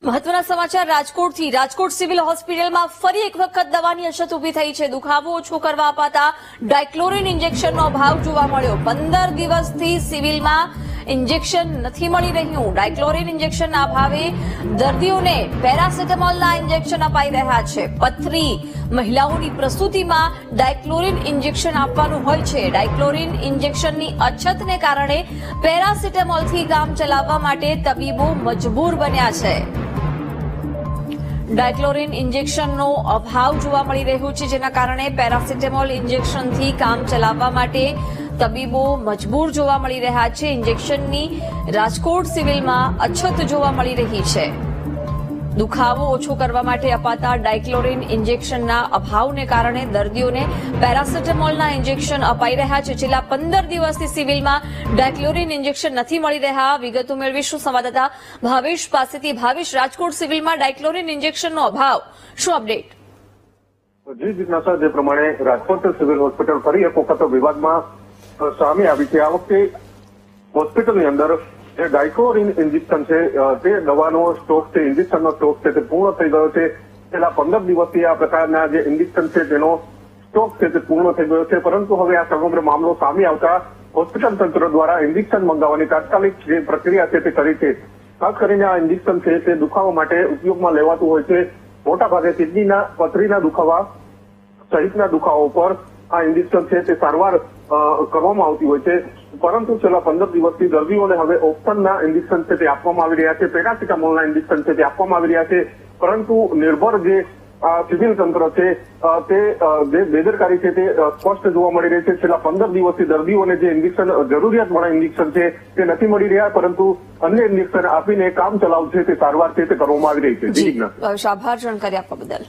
મહત્વના સમાચાર રાજકોટથી રાજકોટ સિવિલ હોસ્પિટલમાં ફરી એક વખત દવાની અછત ઉભી થઈ છે। દુખાવો ઓછો કરવા અપાતા ડાયક્લોરિન ઇન્જેક્શનનો અભાવ જોવા મળ્યો। 15 દિવસથી સિવિલમાં ઇન્જેક્શન નથી મળી રહ્યું। ડાયક્લોરિન ઇન્જેક્શનના અભાવે દર્દીઓને પેરાસેટામોલના ઇન્જેક્શન અપાઈ રહ્યા છે। પથરી મહિલાઓની પ્રસૂતિમાં ડાયક્લોરિન ઇન્જેક્શન આપવાનું હોય છે। ડાયક્લોરિન ઇન્જેક્શનની અછતને કારણે પેરાસેટામોલથી કામ ચલાવવા માટે તબીબો મજબૂર બન્યા છે। ડાયક્લોરિન ઇન્જેક્શનનો અભાવ જોવા મળી રહ્યો છે, જેના કારણે પેરાસેટામોલ ઇન્જેક્શનથી કામ ચલાવવા માટે તબીબો મજબૂર જોવા મળી રહ્યા છે। ઇન્જેક્શનની રાજકોટ સિવિલમાં અછત જોવા મળી રહી છે। દુખાવો ઓછો કરવા માટે અપાતા ડાયક્લોરિન ઇન્જેક્શનના અભાવને કારણે દર્દીઓને પેરાસેટામોલના ઇન્જેક્શન અપાઈ રહ્યા છે। છેલ્લા 15 દિવસથી સિવિલમાં ડાયક્લોરિન ઇન્જેક્શન નથી મળી રહ્યા। વિગતો મેળવીશું સંવાદદાતા ભાવેશ પાસેથી। ભાવેશ, રાજકોટ સિવિલમાં ડાયક્લોરિન ઇન્જેક્શનનો અભાવ, શું અપડેટ? જી જીજ્ઞાસા, જે પ્રમાણે રાજકોટ સિવિલ હોસ્પિટલ ફરી એક વખત વિવાદમાં સામે આવી છે। આ વખતે હોસ્પિટલની અંદર જે ડાયક્લોરિન ઇન્જેક્શન છે તે દવાનો સ્ટોક છે, ઇન્જેક્શનનો સ્ટોક છે તે પૂર્ણ થઈ ગયો છે। છેલ્લા 15 દિવસથી આ પ્રકારના જે ઇન્જેક્શન છે તેનો સ્ટોક છે તે પૂર્ણ થઈ ગયો છે, પરંતુ હવે આ સમગ્ર મામલો સામે આવતા હોસ્પિટલ તંત્ર દ્વારા ઇન્જેક્શન મંગાવવાની તાત્કાલિક જે પ્રક્રિયા છે તે કરી છે। ખાસ કરીને આ ઇન્જેક્શન છે તે દુખાવા માટે ઉપયોગમાં લેવાતું હોય છે। મોટાભાગે કિડનીના, પથરીના દુખાવા સહિતના દુખાવા પર આ ઇન્જેક્શન છે તે સારવાર કરવામાં આવતી હોય છે, પરંતુ છેલ્લા 15 દિવસથી દર્દીઓને હવે ઓપ્શનના ઇન્જેક્શન છે તે આપવામાં આવી રહ્યા છે, પેરાસિટામોલના ઇન્જેક્શન છે તે આપવામાં આવી રહ્યા છે, પરંતુ નિર્ભર જે સિવિલ તંત્ર છે તે જે બેદરકારી છે તે સ્પષ્ટ જોવા મળી રહી છે। છેલ્લા 15 દિવસથી દર્દીઓને જે ઇન્જેક્શન જરૂરિયાતવાળા ઇન્જેક્શન છે તે નથી મળી રહ્યા, પરંતુ અન્ય ઇન્જેક્શન આપીને કામ ચલાવ છે તે સારવાર છે તે કરવામાં આવી રહી છે। આભાર જાણકારી આપવા બદલ।